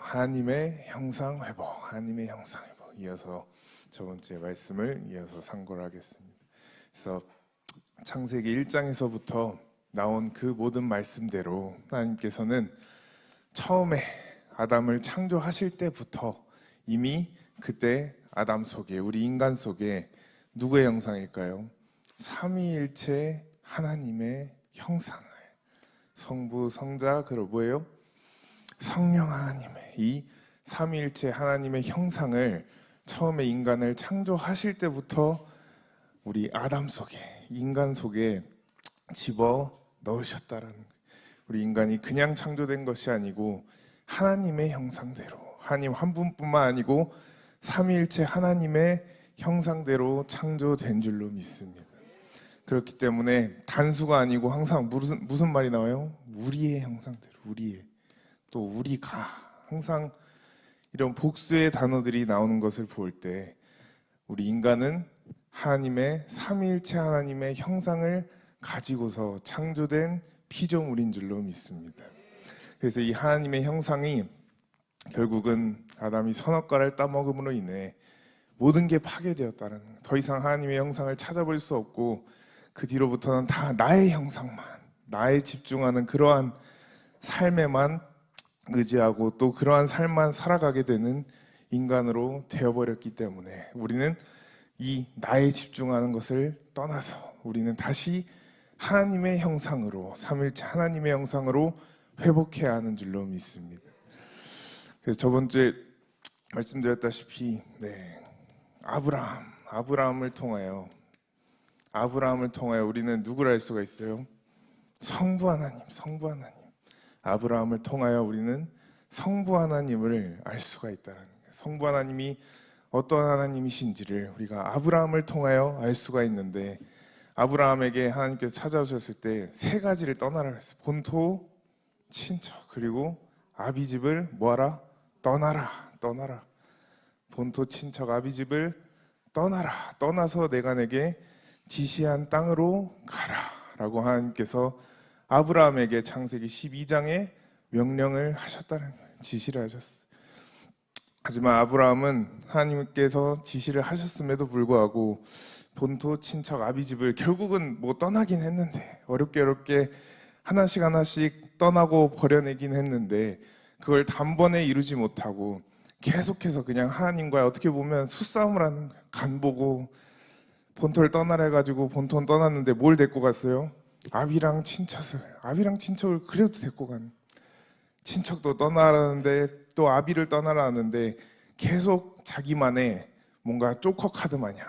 하나님의 형상 회복, 하나님의 형상 회복. 이어서 저번 주에 말씀을 이어서 상고하겠습니다. 그래서 창세기 1장에서부터 나온 그 모든 말씀대로 하나님께서는 처음에 아담을 창조하실 때부터 이미 그때 아담 속에, 우리 인간 속에 누구의 형상일까요? 삼위일체 하나님의 형상을, 성부, 성자, 그리고 뭐예요? 성령 하나님의 이 삼위일체 하나님의 형상을 처음에 인간을 창조하실 때부터 우리 아담 속에, 인간 속에 집어 넣으셨다라는 거예요. 우리 인간이 그냥 창조된 것이 아니고 하나님의 형상대로, 하나님 한 분뿐만 아니고 삼위일체 하나님의 형상대로 창조된 줄로 믿습니다. 그렇기 때문에 단수가 아니고 항상 무슨 말이 나와요? 우리의 형상대로, 우리의, 또 우리가, 항상 이런 복수의 단어들이 나오는 것을 볼 때 우리 인간은 하나님의 삼위일체 하나님의 형상을 가지고서 창조된 피조물인 줄로 믿습니다. 그래서 이 하나님의 형상이 결국은 아담이 선악과를 따먹음으로 인해 모든 게 파괴되었다는 거예요. 더 이상 하나님의 형상을 찾아볼 수 없고 그 뒤로부터는 다 나의 형상만, 나에 집중하는 그러한 삶에만 의지하고 또 그러한 삶만 살아가게 되는 인간으로 되어버렸기 때문에 우리는 이 나에 집중하는 것을 떠나서 우리는 다시 하나님의 형상으로, 삼위일체 하나님의 형상으로 회복해야 하는 줄로 믿습니다. 그래서 저번 주에 말씀드렸다시피 아브라함을 통하여 우리는 누구를 알 수가 있어요? 성부 하나님. 아브라함을 통하여 우리는 성부 하나님을 알 수가 있다는 거예요. 성부 하나님이 어떤 하나님이신지를 우리가 아브라함을 통하여 알 수가 있는데, 아브라함에게 하나님께서 찾아오셨을 때 세 가지를 떠나라 했어요. 본토, 친척, 그리고 아비집을 뭐하라? 떠나라. 본토, 친척, 아비집을 떠나라. 떠나서 내가 내게 지시한 땅으로 가라 라고 하나님께서 아브라함에게 창세기 12장에 명령을 하셨다는 거예요. 지시를 하셨어요. 하지만 아브라함은 하나님께서 지시를 하셨음에도 불구하고 본토, 친척, 아비집을 결국은 떠나긴 했는데, 어렵게 하나씩 떠나고 버려내긴 했는데 그걸 단번에 이루지 못하고 계속해서 그냥 하나님과 어떻게 보면 수싸움을 하는 거예요. 간 보고 본토를 떠나라 해가지고 본토는 떠났는데 뭘 데리고 갔어요? 아비랑 친척을 그래도 데리고 간. 친척도 떠나라는데 또 아비를 떠나라 하는데 계속 자기만의 뭔가 조커 카드 마냥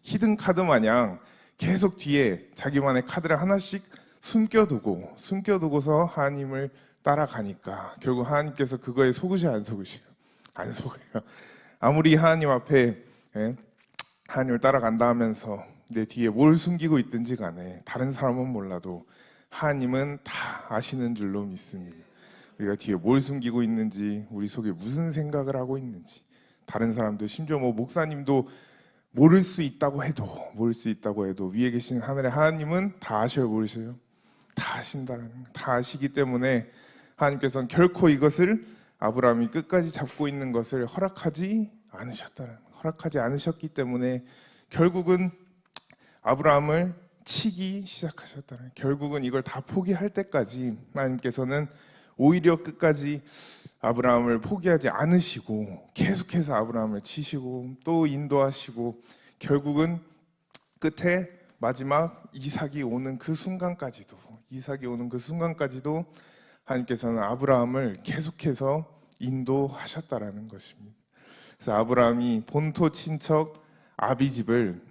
히든 카드 마냥 계속 뒤에 자기만의 카드를 하나씩 숨겨두고서 하나님을 따라가니까 결국 하나님께서 그거에 속으셔요, 안 속으셔요? 안 속아요. 아무리 하나님 앞에 하나님을 따라간다 하면서 내 뒤에 뭘 숨기고 있든지 간에 다른 사람은 몰라도 하나님은 다 아시는 줄로 믿습니다. 우리가 뒤에 뭘 숨기고 있는지, 우리 속에 무슨 생각을 하고 있는지, 다른 사람도, 심지어 목사님도 모를 수 있다고 해도 위에 계신 하늘의 하나님은 다 아셔요, 모르셔요? 다 아신다는 거예요. 다 아시기 때문에 하나님께서는 결코 이것을 아브라함이 끝까지 잡고 있는 것을 허락하지 않으셨기 때문에 결국은 아브라함을 치기 시작하셨다는 거예요. 결국은 이걸 다 포기할 때까지 하나님께서는 오히려 끝까지 아브라함을 포기하지 않으시고 계속해서 아브라함을 치시고 또 인도하시고 결국은 끝에 마지막 이삭이 오는 그 순간까지도 하나님께서는 아브라함을 계속해서 인도하셨다라는 것입니다. 그래서 아브라함이 본토, 친척, 아비집을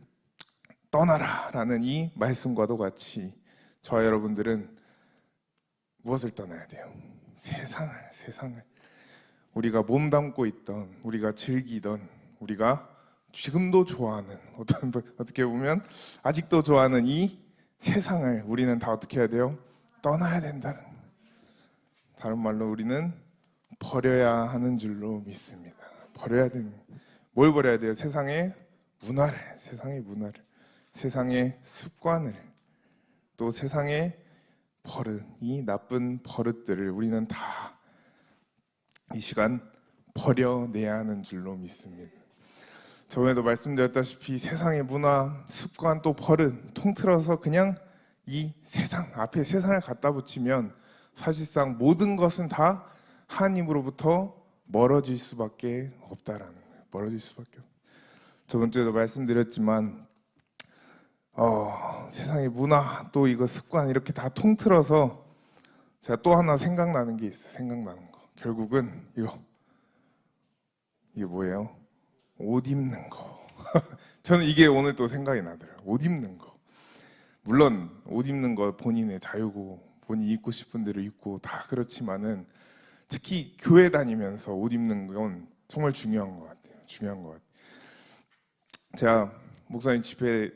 떠나라라는 이 말씀과도 같이 저와 여러분들은 무엇을 떠나야 돼요? 세상을. 우리가 몸담고 있던, 우리가 즐기던, 우리가 지금도 좋아하는, 어떻게 보면 아직도 좋아하는 이 세상을 우리는 다 어떻게 해야 돼요? 떠나야 된다는 거예요. 다른 말로 우리는 버려야 하는 줄로 믿습니다. 버려야 되는, 뭘 버려야 돼요? 세상의 문화를, 세상의 습관을, 또 세상의 버릇, 이 나쁜 버릇들을 우리는 다 이 시간 버려내야 하는 줄로 믿습니다. 저번에도 말씀드렸다시피 세상의 문화, 습관 또 버릇 통틀어서 그냥 이 세상 앞에 세상을 갖다 붙이면 사실상 모든 것은 다 하나님으로부터 멀어질 수밖에 없다라는 거예요. 멀어질 수밖에 없어요. 저번 주에도 말씀드렸지만 세상의 문화 또 이거 습관 이렇게 다 통틀어서 제가 또 하나 생각나는 게 있어요. 생각나는 거. 결국은 이게 뭐예요? 옷 입는 거. 저는 이게 오늘 또 생각이 나더라고요. 옷 입는 거. 물론 옷 입는 거 본인의 자유고 본인이 입고 싶은 대로 입고 다 그렇지만은 특히 교회 다니면서 옷 입는 건 정말 중요한 것 같아요. 중요한 것 같아요. 제가 목사님 집회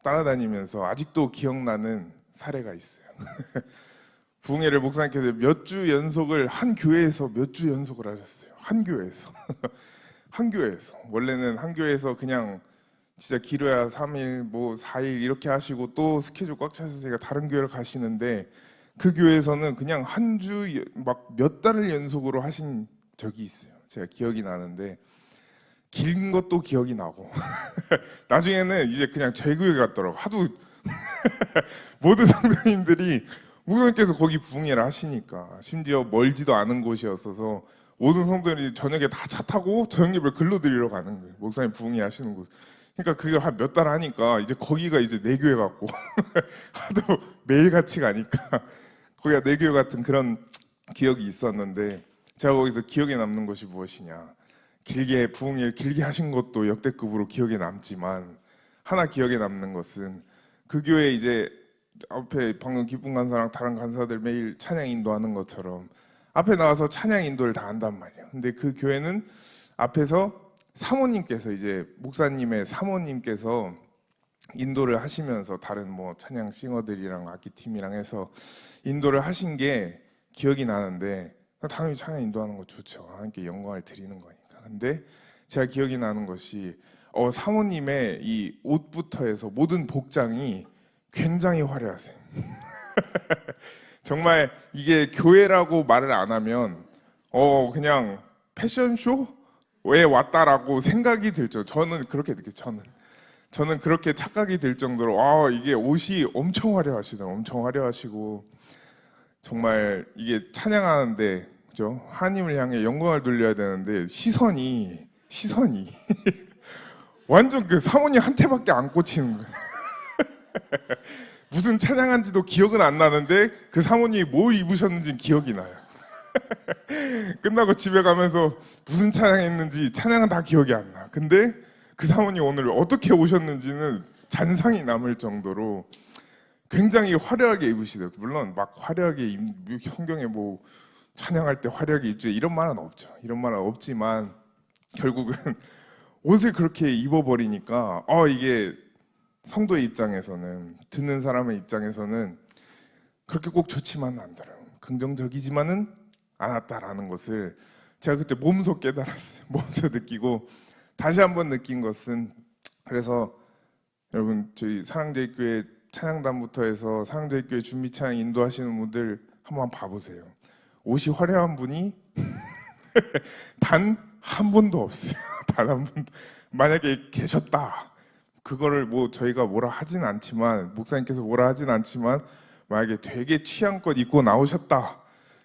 따라다니면서 아직도 기억나는 사례가 있어요. 부흥회를 목사님께서 몇 주 연속을 한 교회에서 몇 주 연속을 하셨어요. 한 교회에서. 한 교회에서. 원래는 한 교회에서 그냥 진짜 길어야 3일, 뭐 4일 이렇게 하시고 또 스케줄 꽉 차셔서 다른 교회를 가시는데 그 교회에서는 그냥 한 주 막 몇 달을 연속으로 하신 적이 있어요. 제가 기억이 나는데 긴 것도 기억이 나고 나중에는 이제 그냥 제 교회 갔더라고. 하도 모든 성도님들이 목사님께서 거기 부흥회를 하시니까 심지어 멀지도 않은 곳이었어서 모든 성도들이 저녁에 다 차 타고 저녁 예배를 글로 드리러 가는 거예요. 목사님 부흥회 하시는 곳. 그러니까 그걸 한 몇 달 하니까 이제 거기가 이제 내 교회 같고 하도 매일 같이 가니까 거기가 내 교회 같은 그런 기억이 있었는데 제가 거기서 기억에 남는 것이 무엇이냐. 길게 부흥회 길게 하신 것도 역대급으로 기억에 남지만 하나 기억에 남는 것은 그 교회 이제 앞에 방금 기쁨 간사랑 다른 간사들 매일 찬양 인도하는 것처럼 앞에 나와서 찬양 인도를 다 한단 말이에요. 근데 그 교회는 앞에서 사모님께서 이제 목사님의 사모님께서 인도를 하시면서 다른 뭐 찬양 싱어들이랑 악기팀이랑 해서 인도를 하신 게 기억이 나는데 당연히 찬양 인도하는 거 좋죠. 하나님께 영광을 드리는 거니까. 근데 제가 기억이 나는 것이 사모님의 이 옷부터 해서 모든 복장이 굉장히 화려하세요. 정말 이게 교회라고 말을 안 하면 그냥 패션쇼에 왔다라고 생각이 들죠. 저는 그렇게 느껴요. 저는 그렇게 착각이 들 정도로 이게 옷이 엄청 화려하시더라고요. 엄청 화려하시고 정말 이게 찬양하는데 그죠? 하나님을 향해 영광을 돌려야 되는데 시선이 완전 그 사모님한테밖에 안 꽂히는 거예요. 무슨 찬양한지도 기억은 안 나는데 그 사모님이 뭘 입으셨는지는 기억이 나요. 끝나고 집에 가면서 무슨 찬양했는지 찬양은 다 기억이 안 나. 근데 그 사모님 오늘 어떻게 오셨는지는 잔상이 남을 정도로 굉장히 화려하게 입으시더라고요. 물론 막 화려하게 성경에 뭐 찬양할 때 화려하게 입죠. 이런 말은 없죠. 이런 말은 없지만 결국은 옷을 그렇게 입어버리니까 이게 성도의 입장에서는 듣는 사람의 입장에서는 그렇게 꼭 좋지만은 않더라고요. 긍정적이지만은 않았다라는 것을 제가 그때 몸소 깨달았어요. 몸소 느끼고 다시 한번 느낀 것은 그래서 여러분 저희 사랑제일교회 찬양단부터 해서 사랑제일교회 준비 찬양 인도하시는 분들 한번 봐보세요. 옷이 화려한 분이 단 한 분도 없어요. 단 한 분도. 만약에 계셨다. 그거를 뭐 저희가 뭐라 하진 않지만 목사님께서 뭐라 하진 않지만 만약에 되게 취향껏 입고 나오셨다.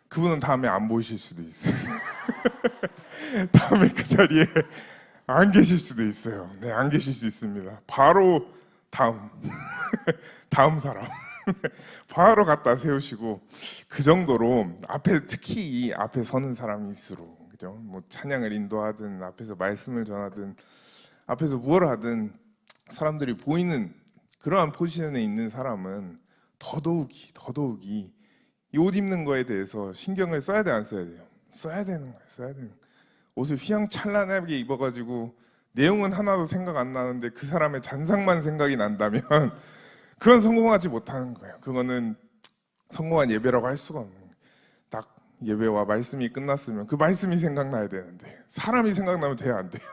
그분은 다음에 안 보이실 수도 있어요. 다음에 그 자리에 안 계실 수도 있어요. 네, 안 계실 수 있습니다. 바로 다음 사람 바로 갖다 세우시고 그 정도로 앞에 특히 이 앞에 서는 사람일수록 그죠? 뭐 찬양을 인도하든 앞에서 말씀을 전하든 앞에서 무엇을 하든 사람들이 보이는 그러한 포지션에 있는 사람은 더더욱이 이 옷 입는 거에 대해서 신경을 써야 돼, 안 써야 돼요? 써야 되는 거예요. 써야 되는 거예요. 옷을 휘황찬란하게 입어가지고 내용은 하나도 생각 안 나는데 그 사람의 잔상만 생각이 난다면 그건 성공하지 못하는 거예요. 그거는 성공한 예배라고 할 수가 없는 거예요. 딱 예배와 말씀이 끝났으면 그 말씀이 생각나야 되는데 사람이 생각나면 돼요, 안 돼요?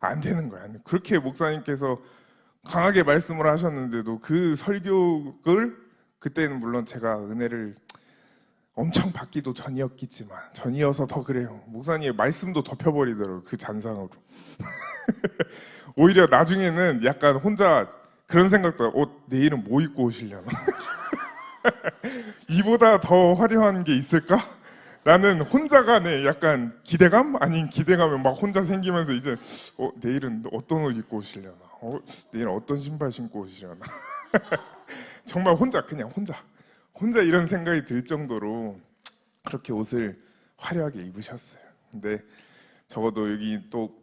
안 되는 거야. 그렇게 목사님께서 강하게 말씀을 하셨는데도 그 설교를 그때는 물론 제가 은혜를 엄청 받기도 전이어서 더 그래요. 목사님의 말씀도 덮여버리더라고요. 그 잔상으로. 오히려 나중에는 약간 혼자 그런 생각도 하고, 내일은 뭐 입고 오시려나? 이보다 더 화려한 게 있을까? 라는 혼자 간의 약간 기대감? 아닌 기대감이 막 혼자 생기면서 이제 내일은 어떤 옷 입고 오시려나? 내일은 어떤 신발 신고 오시려나? 정말 그냥 혼자 이런 생각이 들 정도로 그렇게 옷을 화려하게 입으셨어요. 근데 적어도 여기 또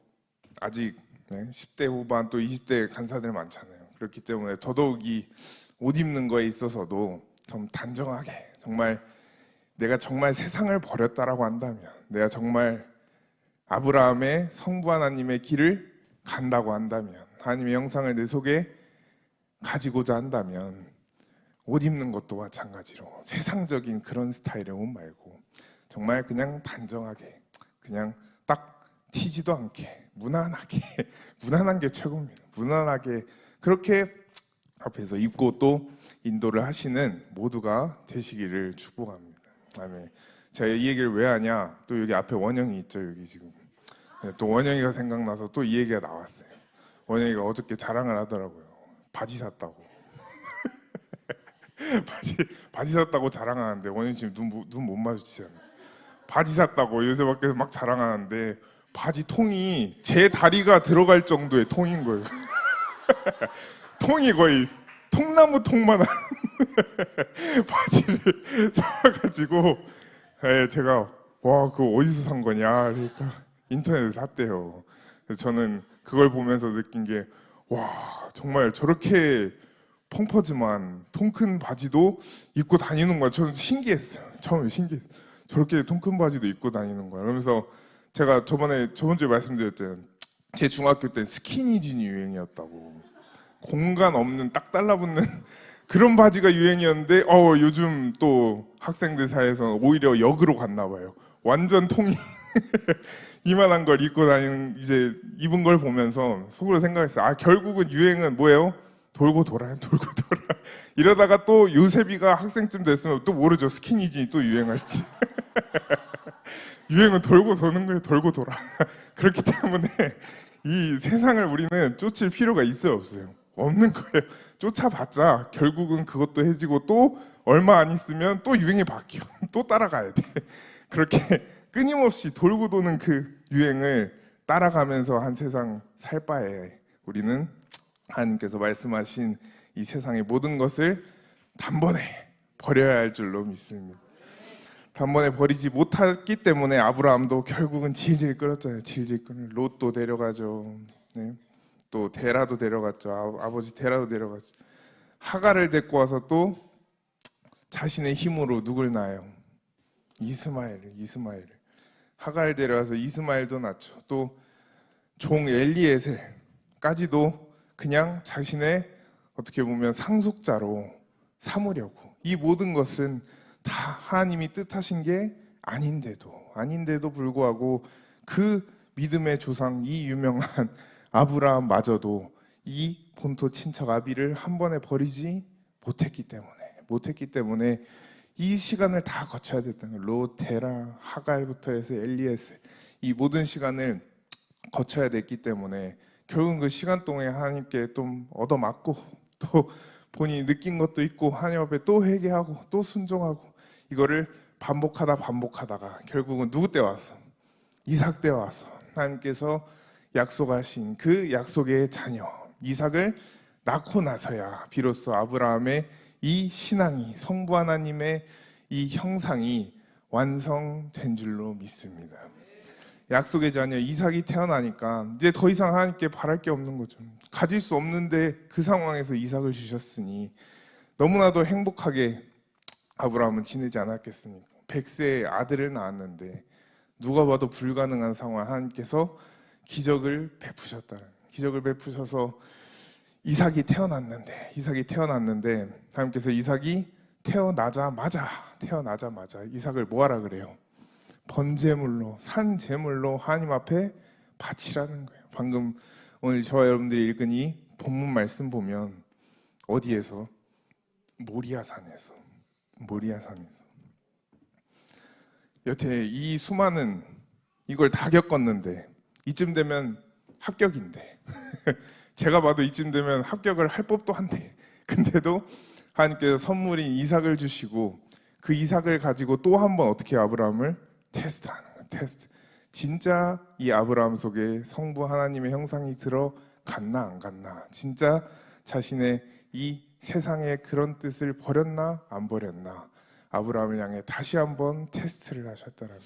아직 10대 후반 또 20대 간사들 많잖아요. 그렇기 때문에 더더욱이 옷 입는 거에 있어서도 좀 단정하게, 정말 내가 정말 세상을 버렸다라고 한다면, 내가 정말 아브라함의 성부 하나님의 길을 간다고 한다면, 하나님의 형상을 내 속에 가지고자 한다면 옷 입는 것도 마찬가지로 세상적인 그런 스타일의 옷 말고 정말 그냥 단정하게, 그냥 딱 튀지도 않게 무난하게 무난한 게 최고입니다. 무난하게 그렇게 앞에서 입고 또 인도를 하시는 모두가 되시기를 축복합니다. 아멘. 제가 이 얘기를 왜 하냐? 또 여기 앞에 원영이 있죠. 여기 지금 또 원영이가 생각나서 또 이 얘기가 나왔어요. 원영이가 어저께 자랑을 하더라고요. 바지 샀다고. 바지 샀다고 자랑하는데, 원영이 지금 눈 못 마주치잖아요. 바지 샀다고 요새 밖에서 막 자랑하는데 바지 통이 제 다리가 들어갈 정도의 통인 거예요. 통이 거의 통나무 통만 한 바지를 사가지고, 제가 와, 그거 어디서 산 거냐? 그러니까 인터넷에서 샀대요. 그래서 저는 그걸 보면서 느낀 게, 와, 정말 저렇게 펑퍼짐한 통 큰 바지도 입고 다니는 거야. 저는 신기했어요. 처음에 신기했어요. 저렇게 통 큰 바지도 입고 다니는 거야. 그러면서 제가 저번 주에 말씀드렸잖아요. 제 중학교 때 스키니진이 유행이었다고. 공간 없는 딱 달라붙는 그런 바지가 유행이었는데, 요즘 또 학생들 사이에서는 오히려 역으로 갔나 봐요. 완전 통이 이만한 걸 입고 다니는, 이제 입은 걸 보면서 속으로 생각했어요. 결국은 유행은 뭐예요? 돌고 돌아요. 이러다가 또 요셉이가 학생쯤 됐으면 또 모르죠. 스키니진이 또 유행할지. 유행은 돌고 도는 거예요. 돌고 돌아. 그렇기 때문에 이 세상을 우리는 쫓을 필요가 있어요, 없어요? 없는 거예요. 쫓아봤자 결국은 그것도 해지고, 또 얼마 안 있으면 또 유행이 바뀌어. 또 따라가야 돼. 그렇게 끊임없이 돌고 도는 그 유행을 따라가면서 한 세상 살 바에, 우리는 하나님께서 말씀하신 이 세상의 모든 것을 단번에 버려야 할 줄로 믿습니다. 단번에 버리지 못했기 때문에 아브라함도 결국은 질질 끌었잖아요. 질질 끌어. 롯도 데려가죠. 네. 또 데라도 데려갔죠. 아버지 데라도 데려갔죠. 하갈을 데리고 와서 또 자신의 힘으로 누굴 낳아요? 이스마엘을. 하갈을 데려와서 이스마엘도 낳죠. 또 종 엘리에셀까지도 그냥 자신의 어떻게 보면 상속자로 삼으려고. 이 모든 것은 다 하나님이 뜻하신 게 아닌데도 불구하고 그 믿음의 조상, 이 유명한 아브라함마저도 이 본토 친척 아비를 한 번에 버리지 못했기 때문에 이 시간을 다 거쳐야 됐다는 거예요. 롯, 데라, 하갈부터 해서 엘리에셀, 이 모든 시간을 거쳐야 됐기 때문에 결국은 그 시간 동안에 하나님께 좀 얻어맞고, 또 본인이 느낀 것도 있고, 하나님 앞에 또 회개하고 또 순종하고, 이거를 반복하다가 결국은 누구 때 와서? 이삭 때 와서 하나님께서 약속하신 그 약속의 자녀 이삭을 낳고 나서야 비로소 아브라함의 이 신앙이, 성부 하나님의 이 형상이 완성된 줄로 믿습니다. 약속의 자녀 이삭이 태어나니까 이제 더 이상 하나님께 바랄 게 없는 거죠. 가질 수 없는데 그 상황에서 이삭을 주셨으니 너무나도 행복하게 아브라함은 지내지 않았겠습니까? 100세의 아들을 낳았는데 누가 봐도 불가능한 상황, 하나님께서 기적을 베푸셔서 이삭이 태어났는데 하나님께서 이삭이 태어나자마자 이삭을 뭐하라 그래요? 번제물로, 산제물로 하나님 앞에 바치라는 거예요. 방금 오늘 저와 여러분들이 읽은 이 본문 말씀 보면 어디에서? 모리아산에서 여태 이 수많은 이걸 다 겪었는데 이쯤 되면 합격인데 제가 봐도 이쯤 되면 합격을 할 법도 한데 근데도 하나님께서 선물인 이삭을 주시고 그 이삭을 가지고 또 한 번 어떻게 아브라함을 테스트하는 거예요. 테스트. 진짜 이 아브라함 속에 성부 하나님의 형상이 들어갔나 안 갔나, 진짜 자신의 이 세상의 그런 뜻을 버렸나 안 버렸나, 아브라함을 향해 다시 한번 테스트를 하셨다는.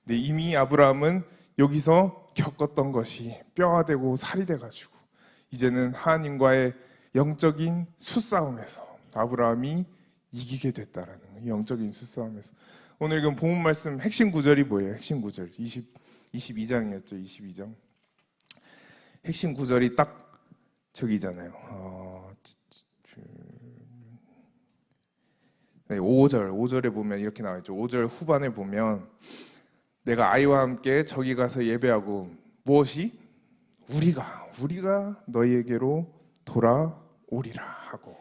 근데 이미 아브라함은 여기서 겪었던 것이 뼈가 되고 살이 돼가지고 이제는 하나님과의 영적인 수싸움에서 아브라함이 이기게 됐다라는 거예요. 영적인 수싸움에서. 오늘 읽은 본문 말씀 핵심 구절이 뭐예요? 핵심 구절 22장이었죠. 22장 핵심 구절이 딱 저기잖아요. 5절에 보면 이렇게 나와있죠. 5절 후반에 보면 내가 아이와 함께 저기 가서 예배하고 무엇이? 우리가 너희에게로 돌아오리라 하고,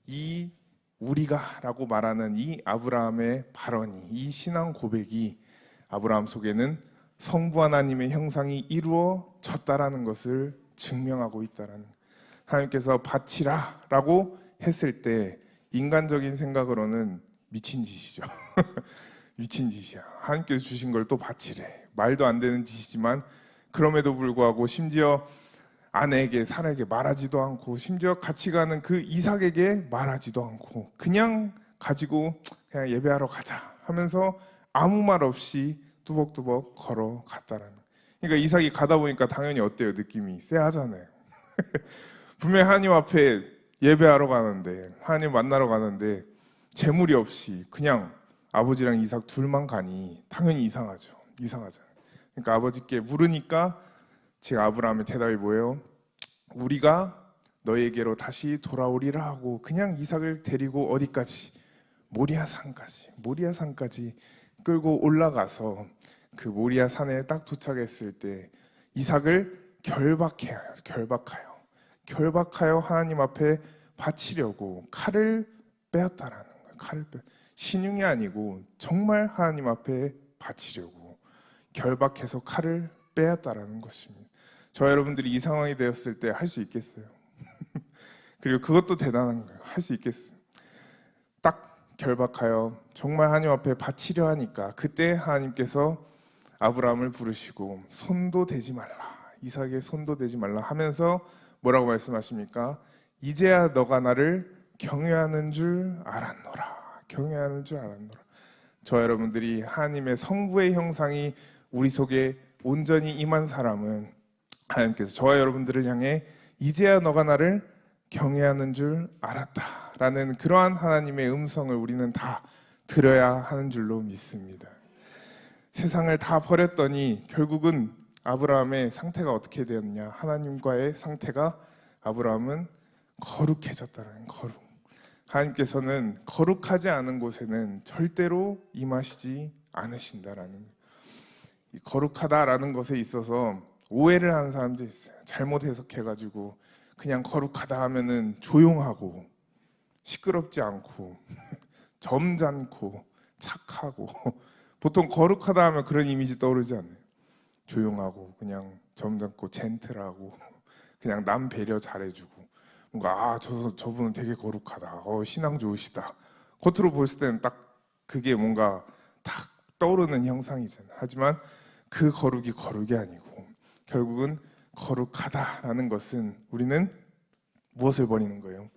이 우리가라고 말하는 이 아브라함의 발언이, 이 신앙 고백이 아브라함 속에는 성부 하나님의 형상이 이루어졌다라는 것을 증명하고 있다라는. 하나님께서 바치라라고 했을 때 인간적인 생각으로는 미친 짓이죠. 미친 짓이야. 하나님께서 주신 걸 또 바치래. 말도 안 되는 짓이지만 그럼에도 불구하고 심지어 아내에게 사라에게 말하지도 않고 심지어 같이 가는 그 이삭에게 말하지도 않고 그냥 가지고 그냥 예배하러 가자 하면서 아무 말 없이 뚜벅뚜벅 걸어갔다라는. 그러니까 이삭이 가다 보니까 당연히 어때요? 느낌이 쎄하잖아요. 분명히 하나님 앞에 예배하러 가는데, 하나님 만나러 가는데 재물이 없이 그냥 아버지랑 이삭 둘만 가니 당연히 이상하죠. 이상하잖아요. 그러니까 아버지께 물으니까 제가 아브라함의 대답이 뭐예요? 우리가 너에게로 다시 돌아오리라 하고 그냥 이삭을 데리고 어디까지? 모리아산까지 끌고 올라가서 그 모리아 산에 딱 도착했을 때 이삭을 결박하여 하나님 앞에 바치려고 칼을 빼었다라는 거예요. 신용이 아니고 정말 하나님 앞에 바치려고 결박해서 칼을 빼었다라는 것입니다. 저 여러분들이 이 상황이 되었을 때 할 수 있겠어요? 그리고 그것도 대단한 거예요. 할 수 있겠어요? 딱 결박하여 정말 하나님 앞에 바치려 하니까 그때 하나님께서 아브라함을 부르시고 손도 대지 말라, 이삭의 손도 대지 말라 하면서 뭐라고 말씀하십니까? 이제야 너가 나를 경외하는 줄 알았노라. 저 여러분들이 하나님의 성부의 형상이 우리 속에 온전히 임한 사람은 하나님께서 저와 여러분들을 향해 이제야 너가 나를 경외하는 줄 알았다라는 그러한 하나님의 음성을 우리는 다 들어야 하는 줄로 믿습니다. 세상을 다 버렸더니 결국은 아브라함의 상태가 어떻게 되었냐? 하나님과의 상태가, 아브라함은 거룩해졌다는 거룩. 하나님께서는 거룩하지 않은 곳에는 절대로 임하시지 않으신다라는, 이 거룩하다라는 것에 있어서 오해를 하는 사람들이 있어요. 잘못 해석해가지고 그냥 거룩하다 하면은 조용하고 시끄럽지 않고 점잖고 착하고 보통 거룩하다 하면 그런 이미지 떠오르지 않나요? 조용하고 그냥 점잖고 젠틀하고 그냥 남 배려 잘해주고 뭔가 저분은 되게 거룩하다, 신앙 좋으시다. 겉으로 보였을 때는 딱 그게 뭔가 딱 떠오르는 형상이잖아요. 하지만 그 거룩이 아니고 결국은 거룩하다라는 것은 우리는 무엇을 버리는 거예요?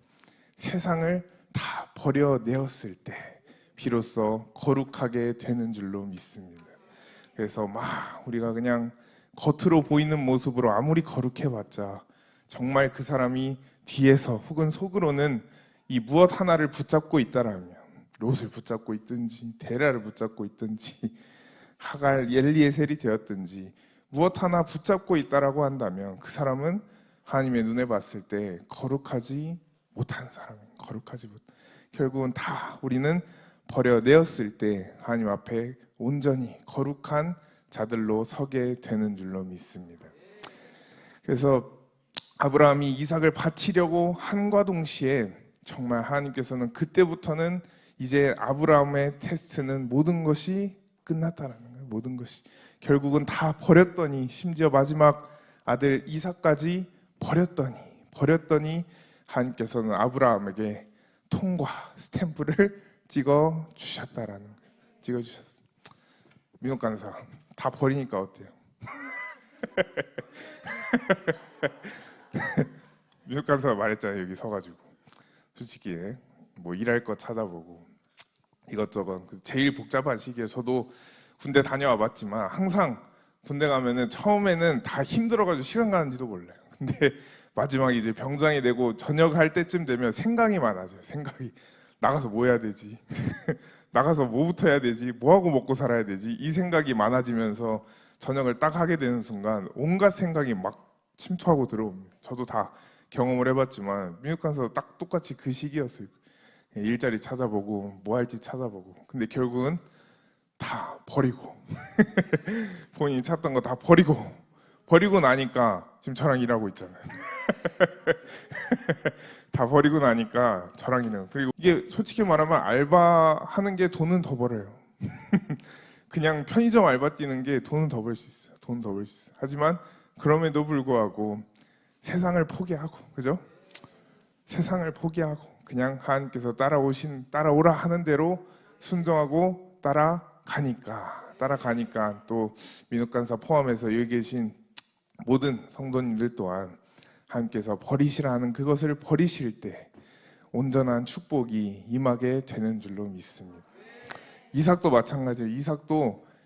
세상을 다 버려내었을 때 비로소 거룩하게 되는 줄로 믿습니다. 그래서 막 우리가 그냥 겉으로 보이는 모습으로 아무리 거룩해봤자 정말 그 사람이 뒤에서 혹은 속으로는 이 무엇 하나를 붙잡고 있다라면, 롯을 붙잡고 있든지 데라를 붙잡고 있든지 하갈 엘리에셀이 되었든지 무엇 하나 붙잡고 있다라고 한다면 그 사람은 하나님의 눈에 봤을 때 거룩하지 못한 사람인, 결국은 다 우리는 버려내었을 때 하나님 앞에 온전히 거룩한 자들로 서게 되는 줄로 믿습니다. 그래서 아브라함이 이삭을 바치려고 한과 동시에 정말 하나님께서는 그때부터는 이제 아브라함의 테스트는 모든 것이 끝났다라는 거예요. 모든 것이 결국은 다 버렸더니, 심지어 마지막 아들 이삭까지 버렸더니 하나님께서는 아브라함에게 통과 스탬프를 찍어 주셨다라는 거예요. 찍어 주셨어요. 민옥 간사 다 버리니까 어때요? 민옥 간사가 말했잖아요. 여기 서가지고 솔직히 뭐 일할 거 찾아보고 이것저것 제일 복잡한 시기에 저도 군대 다녀와 봤지만 항상 군대 가면은 처음에는 다 힘들어가지고 시간 가는지도 몰라요. 근데 마지막에 이제 병장이 되고 전역할 때쯤 되면 생각이 많아져요. 생각이 나가서 뭐 해야 되지? 나가서 뭐부터 해야 되지? 뭐하고 먹고 살아야 되지? 이 생각이 많아지면서 전역을 딱 하게 되는 순간 온갖 생각이 막 침투하고 들어옵니다. 저도 다 경험을 해봤지만 민육관서 딱 똑같이 그 시기였어요. 일자리 찾아보고 뭐 할지 찾아보고 근데 결국은 다 버리고 본인이 찾던 거 다 버리고 나니까 지금 저랑 일하고 있잖아요. 다 버리고 나니까 저랑 일하고 그리고 이게 솔직히 말하면 알바하는 게 돈은 더 벌어요. 그냥 편의점 알바 뛰는 게 돈은 더 벌 수 있어요. 돈 더 벌 수 있어요. 하지만 그럼에도 불구하고 세상을 포기하고 그죠? 세상을 포기하고 그냥 하나님께서 따라오라 하는 대로 순종하고 따라가니까 또 민옥간사 포함해서 여기 계신 모든 성도님들 또한 하나님께서 버리시라 하는 그것을 버리실 때 온전한 축복이 임하게 되는 줄로 믿습니다. 이삭도 마찬가지예요.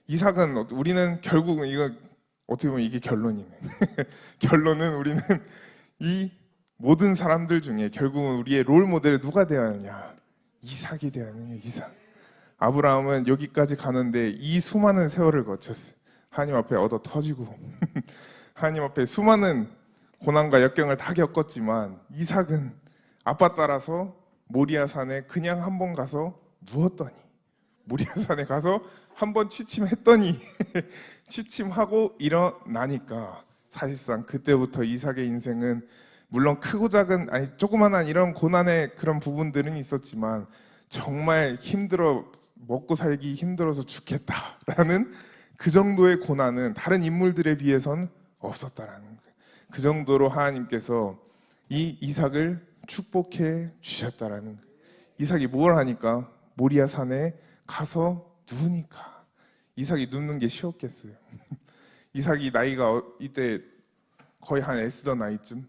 이삭은 우리는 결국은 이거 어떻게 보면 이게 결론이네. 결론은 우리는 이 모든 사람들 중에 결국은 우리의 롤 모델이 누가 되어야 하느냐? 이삭이 되어야 하느냐? 이삭. 아브라함은 여기까지 가는데 이 수많은 세월을 거쳤어요. 하나님 앞에 얻어 터지고 하나님 앞에 수많은 고난과 역경을 다 겪었지만 이삭은 아빠 따라서 모리아산에 그냥 한번 가서 누웠더니 모리아산에 가서 한번 취침했더니 취침하고 일어나니까 사실상 그때부터 이삭의 인생은 물론 크고 작은 조그만한 이런 고난의 그런 부분들은 있었지만 정말 힘들어 먹고 살기 힘들어서 죽겠다라는 그 정도의 고난은 다른 인물들에 비해선 없었다라는 거예요. 그 정도로 하나님께서 이 이삭을 축복해 주셨다라는 거예요. 이삭이 뭘 하니까 모리아 산에 가서 누우니까 이삭이 눕는 게 쉬웠겠어요. 이삭이 나이가 이때 거의 한 에스더 나이쯤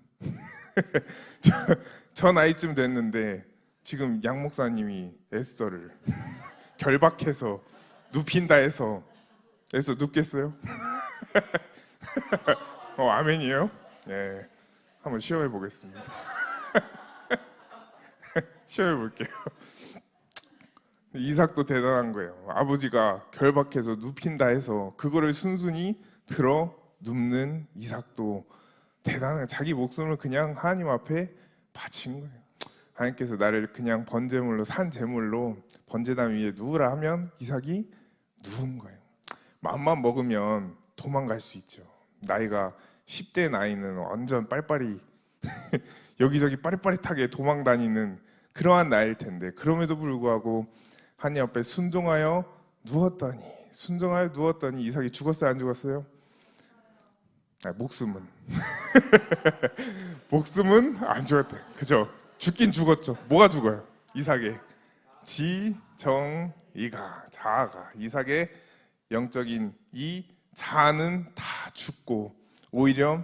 저 나이쯤 됐는데 지금 양 목사님이 에스더를 결박해서 눕힌다 해서 에스더 눕겠어요? 아멘이에요? 네, 한번 시험해 보겠습니다. 시험해 볼게요. 이삭도 대단한 거예요. 아버지가 결박해서 눕힌다 해서 그거를 순순히 들어 눕는 이삭도 대단해요. 자기 목숨을 그냥 하나님 앞에 바친 거예요. 하나님께서 나를 그냥 번제물로 산 제물로 번제단 위에 누우라 하면 이삭이 누운 거예요. 마음만 먹으면 도망갈 수 있죠. 나이가 10대 나이는 완전 빨리빨리 여기저기 빠릿빠릿하게 도망 다니는 그러한 나이일 텐데 그럼에도 불구하고 하나님 앞에 순종하여 누웠더니 이삭이 죽었어요? 안 죽었어요? 목숨은 목숨은 안 죽었대. 그죠? 죽긴 죽었죠. 뭐가 죽어요? 이삭의 자아가 이삭의 영적인 이 자아는 다 죽고 오히려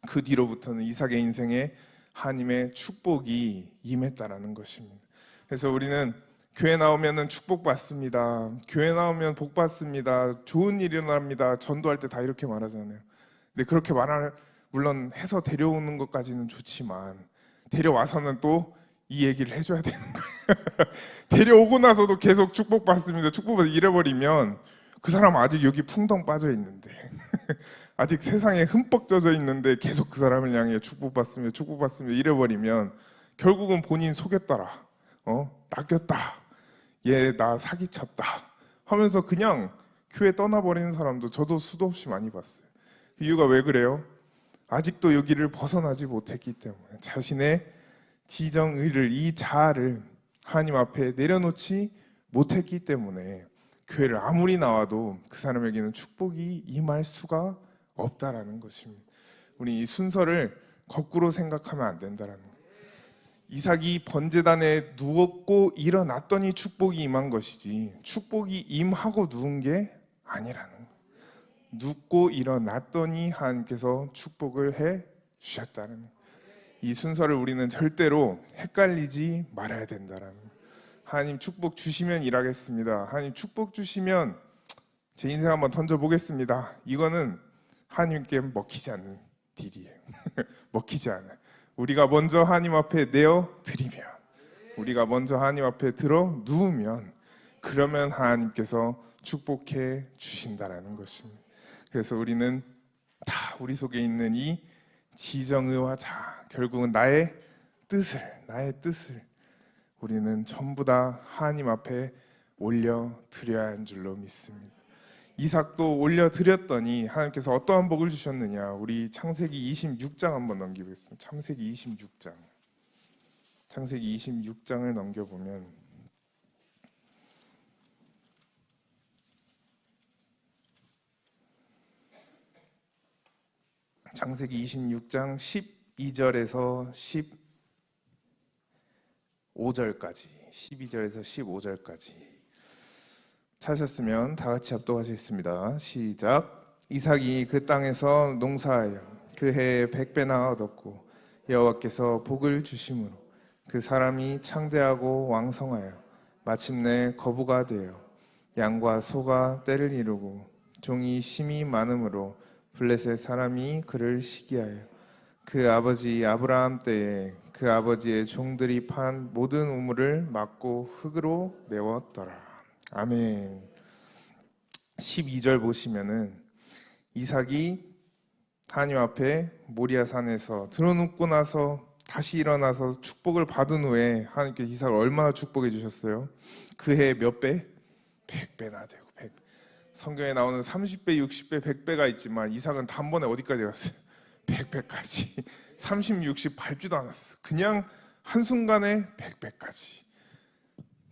그 뒤로부터는 이삭의 인생에 하나님의 축복이 임했다라는 것입니다. 그래서 우리는 교회 나오면은 축복받습니다. 교회 나오면 복받습니다. 좋은 일이 일어납니다. 전도할 때 다 이렇게 말하잖아요. 근데 그렇게 물론 해서 데려오는 것까지는 좋지만 데려와서는 또 이 얘기를 해줘야 되는 거예요. 데려오고 나서도 계속 축복받습니다. 축복받 이래버리면 그 사람 아직 여기 풍덩 빠져 있는데 아직 세상에 흠뻑 젖어 있는데 계속 그 사람을 향해 축복받습니다. 이래버리면 결국은 본인 속였더라. 낚였다. 얘 나 사기쳤다. 하면서 그냥 교회 떠나버리는 사람도 저도 수도 없이 많이 봤어요. 그 이유가 왜 그래요? 아직도 여기를 벗어나지 못했기 때문에 자신의 지정의를 이 자아를 하나님 앞에 내려놓지 못했기 때문에 교회를 아무리 나와도 그 사람에게는 축복이 임할 수가 없다라는 것입니다. 우리 이 순서를 거꾸로 생각하면 안 된다라는 거예요. 이삭이 번제단에 누웠고 일어났더니 축복이 임한 것이지 축복이 임하고 누운 게 아니라는 거예요. 눕고 일어났더니 하나님께서 축복을 해 주셨다는 거예요. 이 순서를 우리는 절대로 헷갈리지 말아야 된다라는 거예요. 하나님 축복 주시면 일하겠습니다. 하나님 축복 주시면 제 인생 한번 던져보겠습니다. 이거는 하나님께 먹히지 않는 딜이에요. 먹히지 않아요. 우리가 먼저 하나님 앞에 내어 드리면, 우리가 먼저 하나님 앞에 들어 누우면, 그러면 하나님께서 축복해 주신다라는 것입니다. 그래서 우리는 다 우리 속에 있는 이 지정의와 자아, 결국은 나의 뜻을 우리는 전부 다 하나님 앞에 올려 드려야 하는 줄로 믿습니다. 이삭도 올려 드렸더니 하나님께서 어떠한 복을 주셨느냐. 우리 창세기 26장 한번 넘기겠습니다. 창세기 26장. 창세기 26장을 넘겨보면 창세기 26장 12절에서 15절까지 12절에서 15절까지 찾으셨으면 다 같이 합독하시겠습니다. 시작. 이삭이 그 땅에서 농사하여 그 해에 100배나 얻었고 여호와께서 복을 주심으로 그 사람이 창대하고 왕성하여 마침내 거부가 되어 양과 소가 떼를 이루고 종이 심이 많음으로 블레셋 사람이 그를 시기하여 그 아버지 아브라함 때에 그 아버지의 종들이 판 모든 우물을 막고 흙으로 메웠더라. 아멘. 12절 보시면은 이삭이 하나님 앞에 모리아 산에서 드러눕고 나서 다시 일어나서 축복을 받은 후에 하나님께서 이삭을 얼마나 축복해 주셨어요? 그 해 몇 배? 100배나 되고 100. 성경에 나오는 30배, 60배, 100배가 있지만 이삭은 단번에 어디까지 갔어요? 100배까지. 30, 60 밟지도 않았어. 그냥 한순간에 100배까지.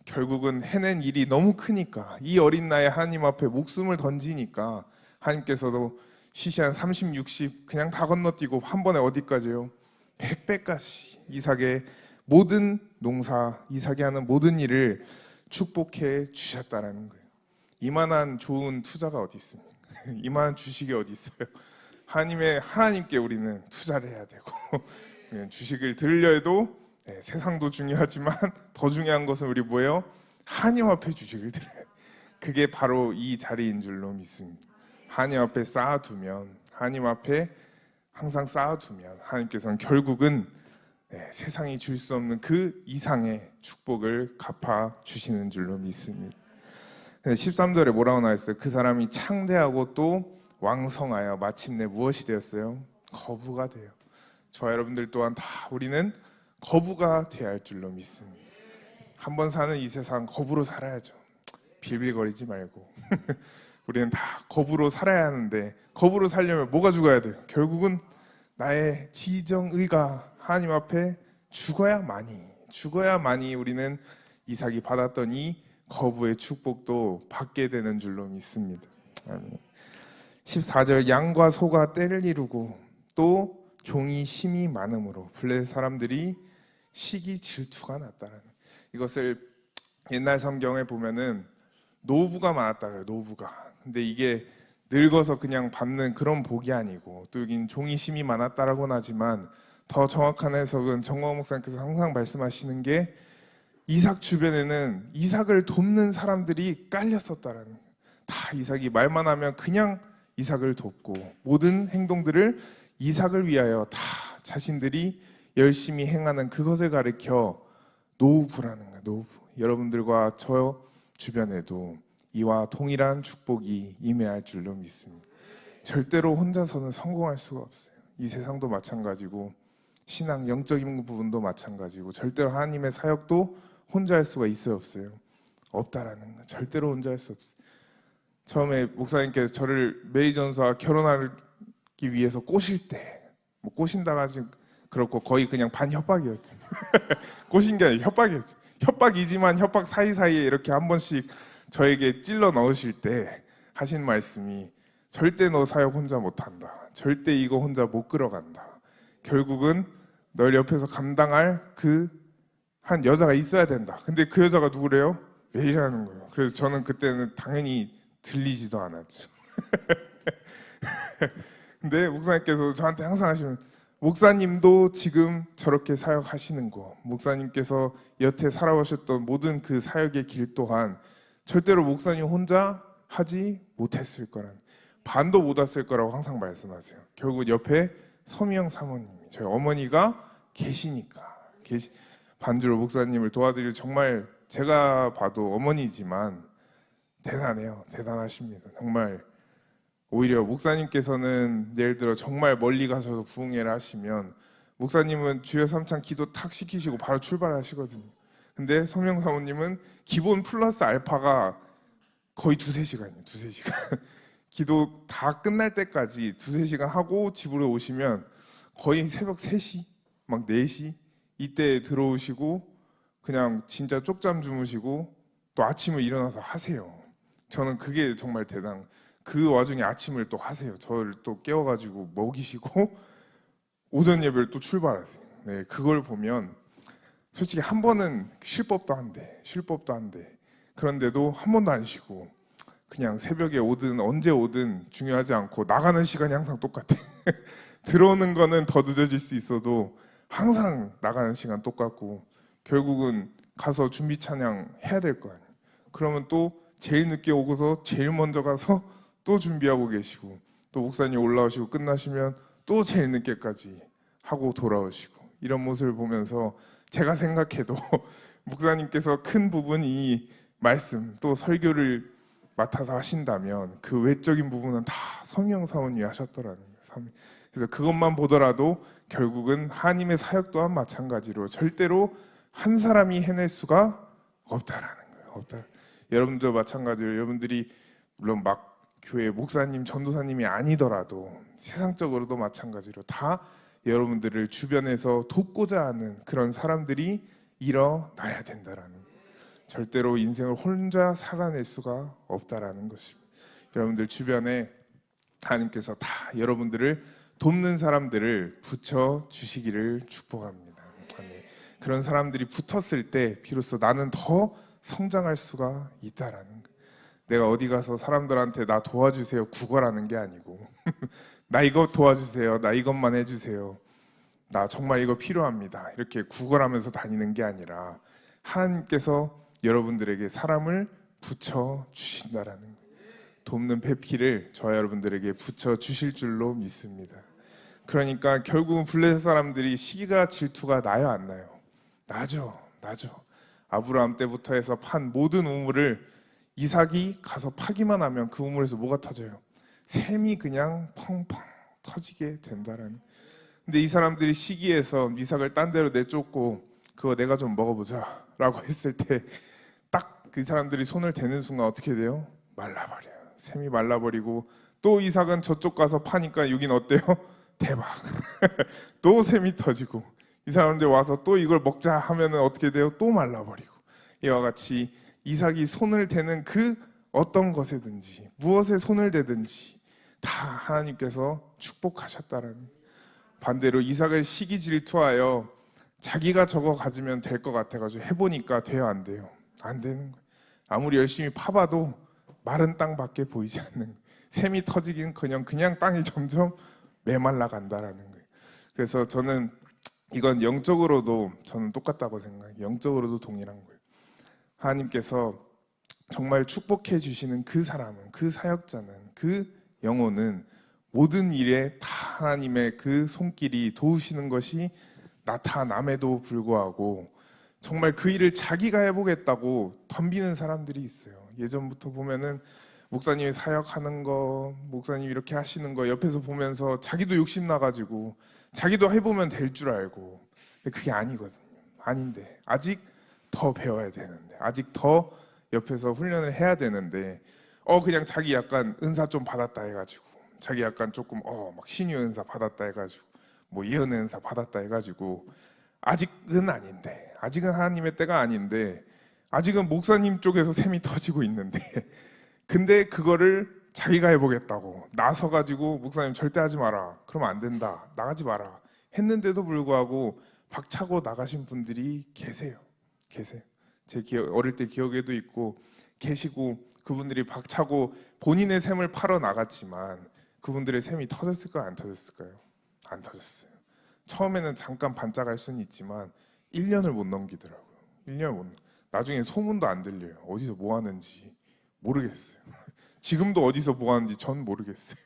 결국은 해낸 일이 너무 크니까 이 어린 나이에 하나님 앞에 목숨을 던지니까 하나님께서도 시시한 30, 60 그냥 다 건너뛰고 한 번에 어디까지요? 100배까지 이삭의 모든 농사, 이삭이 하는 모든 일을 축복해 주셨다라는 거예요. 이만한 좋은 투자가 어디 있습니까? 이만한 주식이 어디 있어요? 하나님께 우리는 투자를 해야 되고 주식을 들려 해도 세상도 중요하지만 더 중요한 것은 우리 뭐예요? 하나님 앞에 주식을 드려야 돼요. 그게 바로 이 자리인 줄로 믿습니다. 하나님 앞에 쌓아두면, 하나님 앞에 항상 쌓아두면 하나님께서는 결국은 세상이 줄 수 없는 그 이상의 축복을 갚아주시는 줄로 믿습니다. 13절에 뭐라고 나와있어요? 그 사람이 창대하고 또 왕성하여 마침내 무엇이 되었어요? 거부가 돼요. 저와 여러분들 또한 다 우리는 거부가 되어야 할 줄로 믿습니다. 한번 사는 이 세상 거부로 살아야죠. 빌빌거리지 말고 우리는 다 거부로 살아야 하는데 거부로 살려면 뭐가 죽어야 돼요? 결국은 나의 지정의가 하나님 앞에 죽어야만이 우리는 이삭이 받았던 이 거부의 축복도 받게 되는 줄로 믿습니다. 아멘. 14절 양과 소가 떼를 이루고 또 종이 심이 많음으로 블레셋 사람들이 시기 질투가 났다는, 이것을 옛날 성경에 보면은 노부가 많았다 그래요. 노부가. 근데 이게 늙어서 그냥 받는 그런 복이 아니고, 또 여긴 종이 심이 많았다라고는 하지만 더 정확한 해석은 정광 목사님께서 항상 말씀하시는 게 이삭 주변에는 이삭을 돕는 사람들이 깔렸었다라는 거예요. 다 이삭이 말만 하면 그냥 이삭을 돕고 모든 행동들을 이삭을 위하여 다 자신들이 열심히 행하는 그것을 가리켜 노부라는 거예요. 노부. 여러분들과 저 주변에도 이와 동일한 축복이 임해할 줄로 믿습니다. 절대로 혼자서는 성공할 수가 없어요. 이 세상도 마찬가지고 신앙 영적인 부분도 마찬가지고 절대로 하나님의 사역도 혼자 할 수가 있어요, 없어요? 없다라는 거. 절대로 혼자 할 수 없어요. 처음에 목사님께서 저를 메이 전사와 결혼하기 위해서 꼬실 때, 뭐 꼬신다가 지금 그렇고 거의 그냥 반협박이었죠. 꼬신 게 아니라 협박이었죠. 협박이지만 협박 사이사이에 이렇게 한 번씩 저에게 찔러 넣으실 때 하신 말씀이 절대 너 사역 혼자 못한다. 절대 이거 혼자 못 끌어간다. 결국은 널 옆에서 감당할 그 한 여자가 있어야 된다. 근데 그 여자가 누구래요? 메리라는 거예요. 그래서 저는 그때는 당연히 들리지도 않았죠. 근데 목사님께서 저한테 항상 하시면 목사님도 지금 저렇게 사역하시는 거, 목사님께서 여태 살아오셨던 모든 그 사역의 길 또한 절대로 목사님 혼자 하지 못했을 거란, 반도 못 왔을 거라고 항상 말씀하세요. 결국 옆에 서미영 사모님, 저희 어머니가 계시니까 반주로 목사님을 도와드릴, 정말 제가 봐도 어머니지만 대단해요. 대단하십니다. 정말 오히려 목사님께서는 예를 들어 정말 멀리 가셔서 부흥회를 하시면 목사님은 주여 삼창 기도 탁 시키시고 바로 출발하시거든요. 근데 서명 사모님은 기본 플러스 알파가 거의 2-3시간이에요. 2-3시간. 기도 다 끝날 때까지 2-3시간 하고 집으로 오시면 거의 새벽 3시, 막 4시 이때 들어오시고 그냥 진짜 쪽잠 주무시고 또 아침에 일어나서 하세요. 저는 그게 정말 그 와중에 아침을 또 하세요. 저를 또 깨워가지고 먹이시고 오전 예배를 또 출발하세요. 네, 그걸 보면 솔직히 한 번은 쉴 법도 한데 그런데도 한 번도 안 쉬고 그냥 새벽에 오든 언제 오든 중요하지 않고 나가는 시간이 항상 똑같아. 들어오는 거는 더 늦어질 수 있어도 항상 나가는 시간 똑같고 결국은 가서 준비 찬양 해야 될 거 아니에요. 그러면 또 제일 늦게 오고서 제일 먼저 가서 또 준비하고 계시고 또 목사님 올라오시고 끝나시면 또 제일 늦게까지 하고 돌아오시고 이런 모습을 보면서 제가 생각해도 목사님께서 큰 부분 이 말씀 또 설교를 맡아서 하신다면 그 외적인 부분은 다 서미영 사모님이 하셨더라는 거예요. 그래서 그것만 보더라도 결국은 하나님의 사역 또한 마찬가지로 절대로 한 사람이 해낼 수가 없다라는 거예요. 없다. 여러분도 마찬가지로 여러분들이 물론 막 교회 목사님, 전도사님이 아니더라도 세상적으로도 마찬가지로 다 여러분들을 주변에서 돕고자 하는 그런 사람들이 일어나야 된다라는 거예요. 절대로 인생을 혼자 살아낼 수가 없다라는 것입니다. 여러분들 주변에 하나님께서 다 여러분들을 돕는 사람들을 붙여 주시기를 축복합니다. 아멘. 그런 사람들이 붙었을 때 비로소 나는 더 성장할 수가 있다라는 거예요. 내가 어디 가서 사람들한테 나 도와주세요 구걸하는 게 아니고 나 이거 도와주세요, 나 이것만 해주세요, 나 정말 이거 필요합니다 이렇게 구걸하면서 다니는 게 아니라 하나님께서 여러분들에게 사람을 붙여 주신다라는 거예요. 돕는 배필을 저와 여러분들에게 붙여 주실 줄로 믿습니다. 그러니까 결국은 블레셋 사람들이 시기가 질투가 나요, 안 나요? 나죠. 아브라함 때부터 해서 판 모든 우물을 이삭이 가서 파기만 하면 그 우물에서 뭐가 터져요? 샘이 그냥 펑펑 터지게 된다라는. 근데 이 사람들이 시기해서 이삭을 딴 데로 내쫓고 그거 내가 좀 먹어보자 라고 했을 때 딱 그 사람들이 손을 대는 순간 어떻게 돼요? 말라버려요. 샘이 말라버리고 또 이삭은 저쪽 가서 파니까 여긴 어때요? 대박. 또 샘이 터지고 이 사람들 와서 또 이걸 먹자 하면은 어떻게 돼요? 또 말라버리고. 이와 같이 이삭이 손을 대는 그 어떤 것에든지 무엇에 손을 대든지 다 하나님께서 축복하셨다라는. 반대로 이삭을 시기 질투하여 자기가 저거 가지면 될 것 같아가지고 해보니까 돼요, 안 돼요? 안 되는 거예요. 아무리 열심히 파봐도 마른 땅밖에 보이지 않는 거예요. 샘이 터지긴커녕 그냥 땅이 점점 메말라 간다라는 거예요. 그래서 저는 이건 영적으로도 저는 똑같다고 생각해요. 영적으로도 동일한 거예요. 하나님께서 정말 축복해 주시는 그 사람은, 그 사역자는, 그 영혼은 모든 일에 다 하나님의 그 손길이 도우시는 것이 나타남에도 불구하고 정말 그 일을 자기가 해보겠다고 덤비는 사람들이 있어요. 예전부터 보면은 목사님이 사역하는 거, 목사님 이렇게 하시는 거 옆에서 보면서 자기도 욕심 나가지고 자기도 해보면 될 줄 알고. 근데 그게 아니거든요. 아닌데 아직 더 배워야 되는데, 아직 더 옆에서 훈련을 해야 되는데 그냥 자기 약간 은사 좀 받았다 해가지고, 자기 약간 조금 막 신유 은사 받았다 해가지고, 뭐 예언의 은사 받았다 해가지고 아직은 아닌데, 아직은 하나님의 때가 아닌데 아직은 목사님 쪽에서 셈이 터지고 있는데 근데 그거를 자기가 해보겠다고 나서가지고 목사님 절대 하지 마라, 그러면 안 된다, 나가지 마라 했는데도 불구하고 박차고 나가신 분들이 계세요. 제 어릴 때 기억에도 있고 계시고, 그분들이 박차고 본인의 셈을 팔아 나갔지만 그분들의 셈이 터졌을까요? 안 터졌을까요? 안 터졌어요. 처음에는 잠깐 반짝할 수는 있지만 1년을 못 넘기더라고요. 1년을 못. 나중에 소문도 안 들려요. 어디서 뭐 하는지 모르겠어요. 지금도 어디서 뭐 하는지 전 모르겠어요.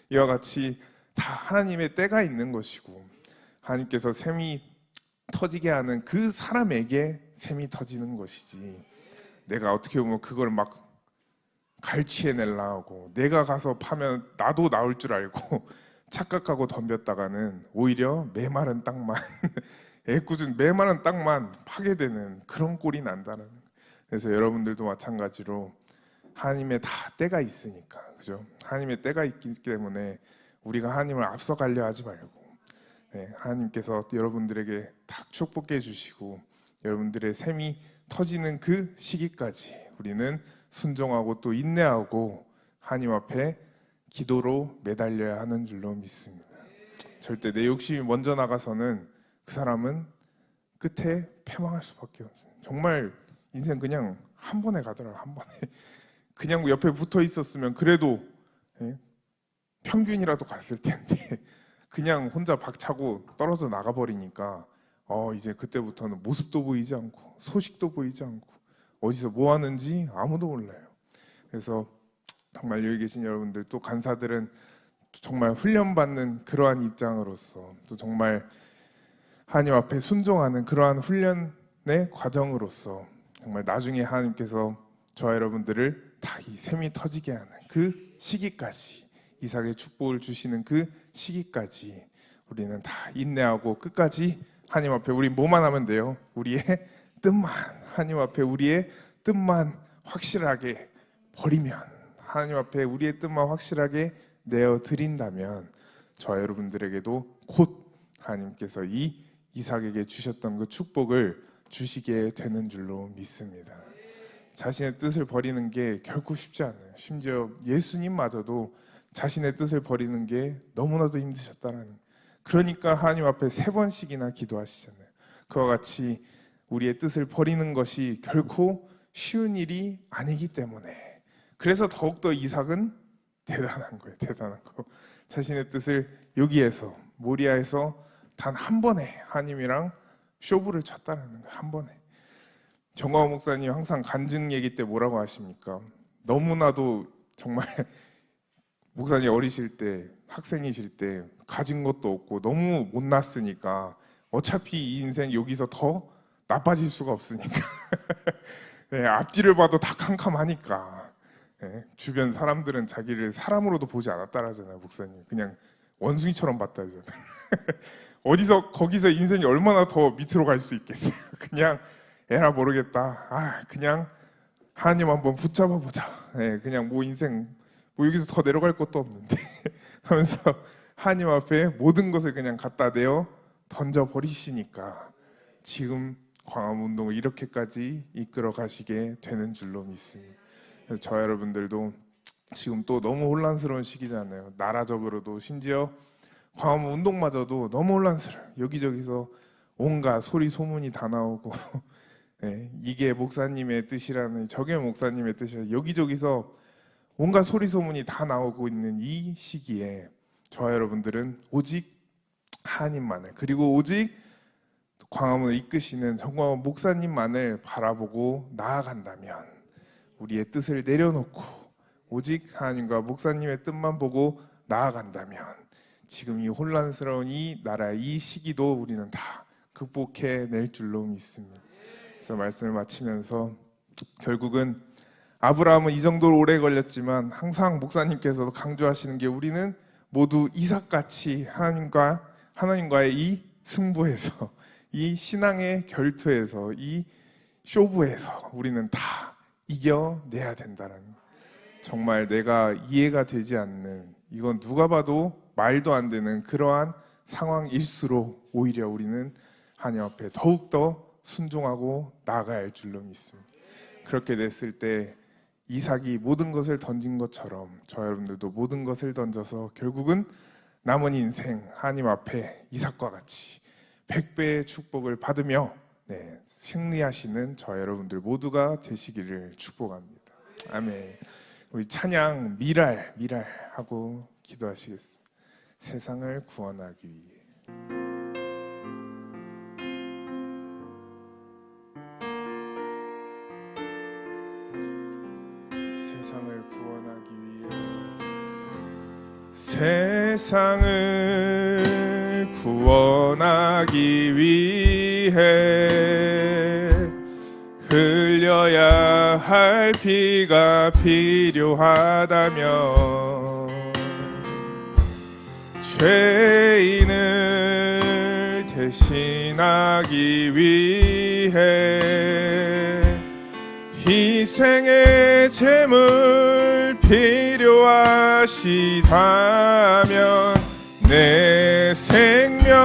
이와 같이 다 하나님의 때가 있는 것이고, 하나님께서 셈이 터지게 하는 그 사람에게 셈이 터지는 것이지, 내가 어떻게 보면 그걸 막 갈취해내려고 내가 가서 파면 나도 나올 줄 알고 착각하고 덤볐다가는 오히려 메마른 땅만 애꿎은 메마른 땅만 파게 되는 그런 꼴이 난다는 거예요. 그래서 여러분들도 마찬가지로 하나님의 다 때가 있으니까, 그죠? 하나님의 때가 있기 때문에 우리가 하나님을 앞서가려 하지 말고, 하나님께서 여러분들에게 딱 축복해 주시고 여러분들의 셈이 터지는 그 시기까지 우리는 순종하고 또 인내하고 하나님 앞에 기도로 매달려야 하는 줄로 믿습니다. 절대 내 욕심이 먼저 나가서는 그 사람은 끝에 패망할 수밖에 없어요. 정말 인생 그냥 한 번에 가더라고요. 한 번에. 그냥 옆에 붙어 있었으면 그래도 평균이라도 갔을 텐데 그냥 혼자 박차고 떨어져 나가버리니까 이제 그때부터는 모습도 보이지 않고 소식도 보이지 않고 어디서 뭐 하는지 아무도 몰라요. 그래서 정말 여기 계신 여러분들, 또 간사들은 정말 훈련받는 그러한 입장으로서, 또 정말 하나님 앞에 순종하는 그러한 훈련의 과정으로서 정말 나중에 하나님께서 저와 여러분들을 다 이 셈이 터지게 하는 그 시기까지, 이삭의 축복을 주시는 그 시기까지 우리는 다 인내하고 끝까지 하나님 앞에 우리 뭐만 하면 돼요? 우리의 뜻만, 하나님 앞에 우리의 뜻만 확실하게 버리면, 하나님 앞에 우리의 뜻만 확실하게 내어드린다면 저와 여러분들에게도 곧 하나님께서 이 이삭에게 주셨던 그 축복을 주시게 되는 줄로 믿습니다. 자신의 뜻을 버리는 게 결코 쉽지 않아요. 심지어 예수님마저도 자신의 뜻을 버리는 게 너무나도 힘드셨다는, 그러니까 하나님 앞에 3번씩이나 기도하시잖아요. 그와 같이 우리의 뜻을 버리는 것이 결코 쉬운 일이 아니기 때문에, 그래서 더욱더 이삭은 대단한 거예요. 대단한 거. 자신의 뜻을 여기에서 모리아에서 단 한 번에 하나님이랑 쇼부를 쳤다는 거예요. 한 번에. 정광호 목사님 항상 간증 얘기 때 뭐라고 하십니까? 너무나도 정말 목사님 어리실 때, 학생이실 때 가진 것도 없고 너무 못났으니까 어차피 이 인생 여기서 더 나빠질 수가 없으니까 앞뒤를 봐도 다 캄캄하니까 주변 사람들은 자기를 사람으로도 보지 않았다라잖아요. 목사님 그냥 원숭이처럼 봤다잖아요. 어디서 거기서 인생이 얼마나 더 밑으로 갈 수 있겠어요. 그냥 에라 모르겠다. 그냥 하나님 한번 붙잡아 보자. 그냥 뭐 인생 뭐 여기서 더 내려갈 것도 없는데 하면서 하나님 앞에 모든 것을 그냥 갖다 내어 던져 버리시니까 지금 광화문운동을 이렇게까지 이끌어 가시게 되는 줄로 믿습니다. 그래서 저 여러분들도 지금 또 너무 혼란스러운 시기잖아요. 나라적으로도 심지어 광화문 운동마저도 너무 혼란스러워요. 여기저기서 온갖 소리 소문이 다 나오고 이게 목사님의 뜻이라는, 저게 목사님의 뜻이라 여기저기서 온갖 소리 소문이 다 나오고 있는 이 시기에 저와 여러분들은 오직 하나님만을, 그리고 오직 광화문을 이끄시는 정광훈 목사님만을 바라보고 나아간다면, 우리의 뜻을 내려놓고 오직 하나님과 목사님의 뜻만 보고 나아간다면 지금 이 혼란스러운 이 나라의 이 시기도 우리는 다 극복해낼 줄로 믿습니다. 그래서 말씀을 마치면서 결국은 아브라함은 이 정도로 오래 걸렸지만 항상 목사님께서도 강조하시는 게, 우리는 모두 이삭같이 하나님과의 이 승부에서, 이 신앙의 결투에서, 이 쇼부에서 우리는 다 이겨내야 된다는, 정말 내가 이해가 되지 않는, 이건 누가 봐도 말도 안 되는 그러한 상황일수록 오히려 우리는 하나님 앞에 더욱더 순종하고 나아가야 할 줄로 믿습니다. 그렇게 됐을 때 이삭이 모든 것을 던진 것처럼 저 여러분들도 모든 것을 던져서 결국은 남은 인생 하나님 앞에 이삭과 같이 100배의 축복을 받으며 승리하시는 저 여러분들 모두가 되시기를 축복합니다. 아멘. 우리 찬양 미랄 하고 기도하시겠습니다. 세상을 구원하기 위해. 세상을 구원하기 위해 세상을 구원하기 위해 흘려야 할 피가 필요하다면 죄인을 대신하기 위해 희생의 제물 필요하시다면 내 생명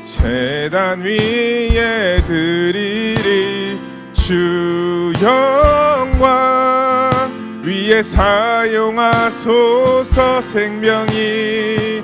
제단 위에 드리리. 주 영광 위에 사용하소서. 생명이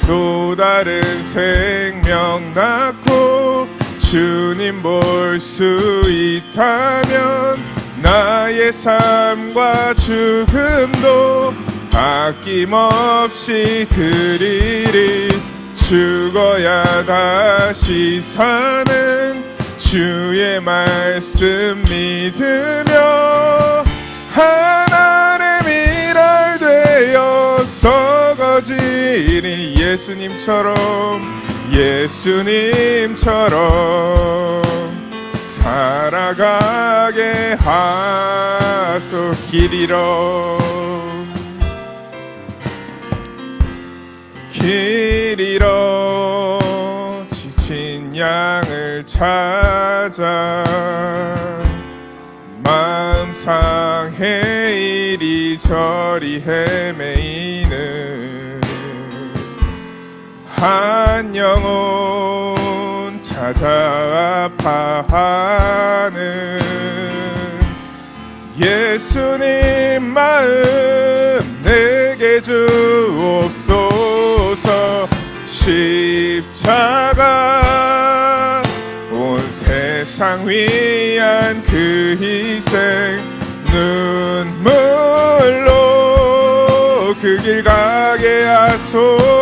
또 다른 생명 낳고 주님 볼 수 있다면 나의 삶과 죽음도 아낌없이 드리리. 죽어야 다시 사는 주의 말씀 믿으며 하나님의 미랄 되어 썩어지니 예수님처럼 살아가게 하소. 길 잃어 지친 양을 찾아 마음 상해 이리저리 헤매이는 한 영혼 찾아 아파하는 예수님 마음 내게 주옵소서. 십자가 온 세상 위한 그 희생 눈물로 그 길 가게 하소.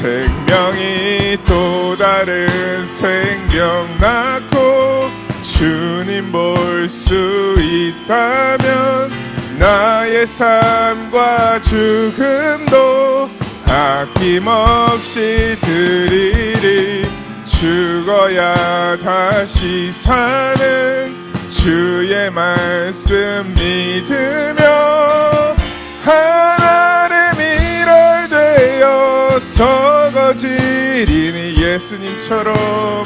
생명이 또 다른 생명 낳고 주님 볼 수 있다면 나의 삶과 죽음도 아낌없이 드리리. 죽어야 다시 사는 주의 말씀 믿으며 하나님의 미랄 되어 썩어지리니 예수님처럼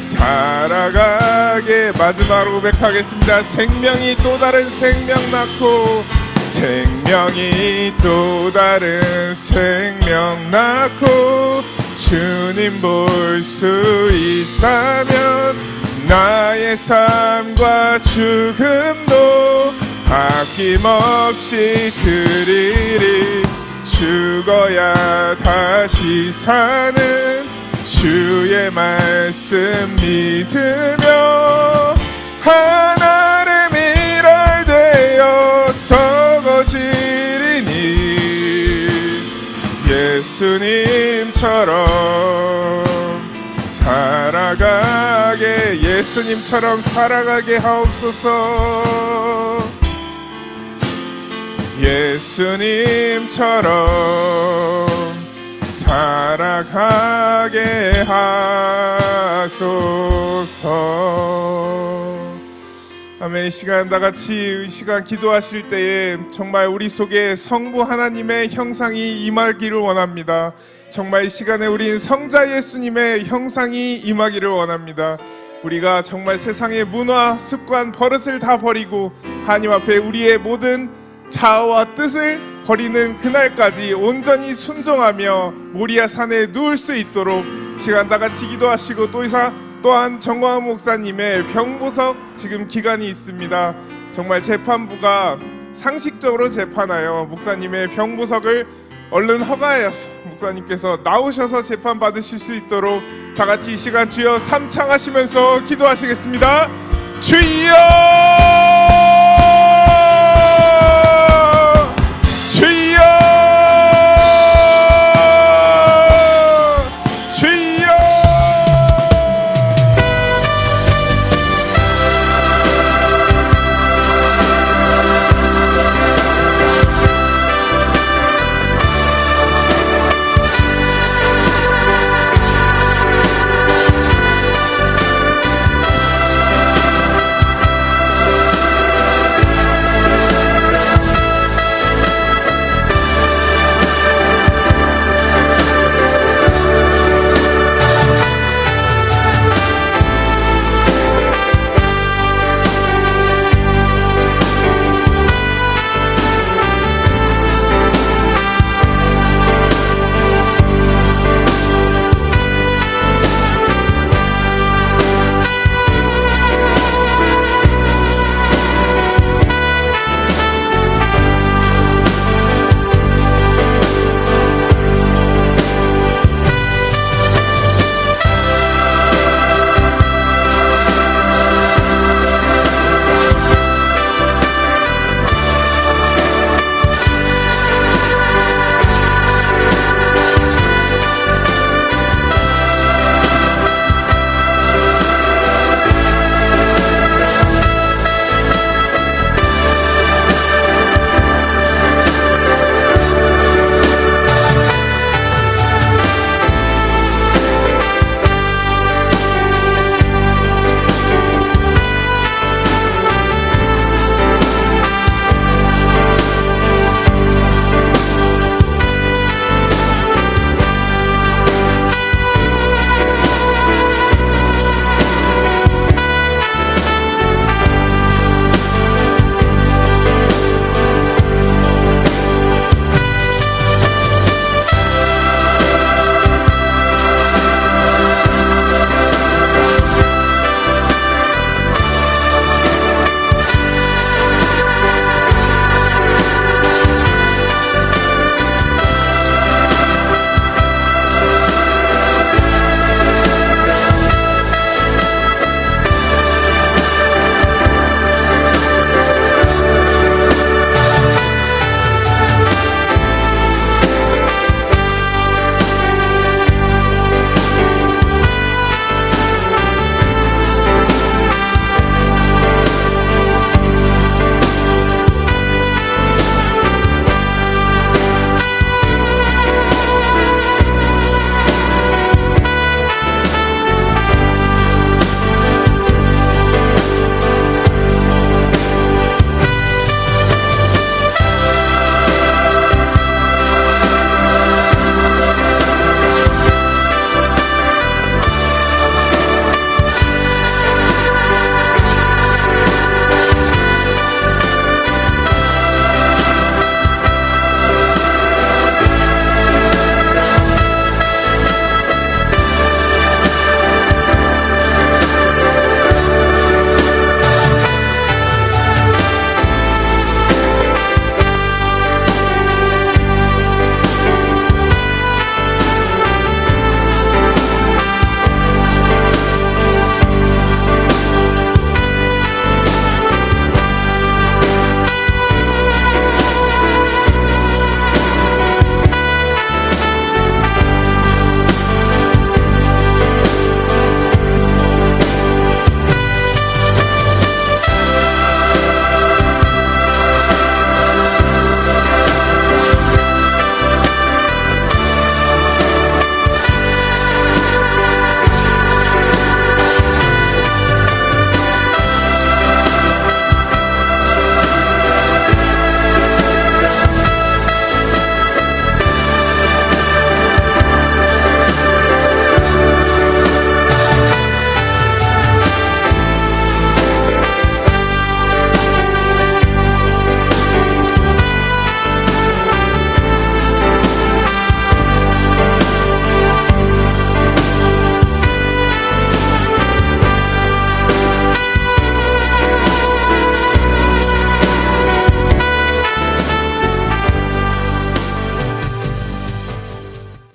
살아가게. 마지막으로 고백하겠습니다. 생명이 또 다른 생명 낳고 주님 볼 수 있다면 나의 삶과 죽음도 아낌없이 드리리. 죽어야 다시 사는 주의 말씀 믿으며 하나님의 미랄 되어 썩어지리니 예수님처럼 살아가게 하옵소서. 예수님처럼 살아가게 하소서. 아멘. 이 시간 다같이 이 시간 기도하실 때에 정말 우리 속에 성부 하나님의 형상이 임하기를 원합니다. 정말 이 시간에 우린 성자 예수님의 형상이 임하기를 원합니다. 우리가 정말 세상의 문화, 습관, 버릇을 다 버리고 하나님 앞에 우리의 모든 자아와 뜻을 버리는 그날까지 온전히 순종하며 모리아 산에 누울 수 있도록 시간 다 같이 기도하시고, 또한 정광훈 목사님의 병보석 지금 기간이 있습니다. 정말 재판부가 상식적으로 재판하여 목사님의 병보석을 얼른 허가하여서 목사님께서 나오셔서 재판 받으실 수 있도록 다 같이 이 시간 주여 삼창하시면서 기도하시겠습니다. 주여, 주여.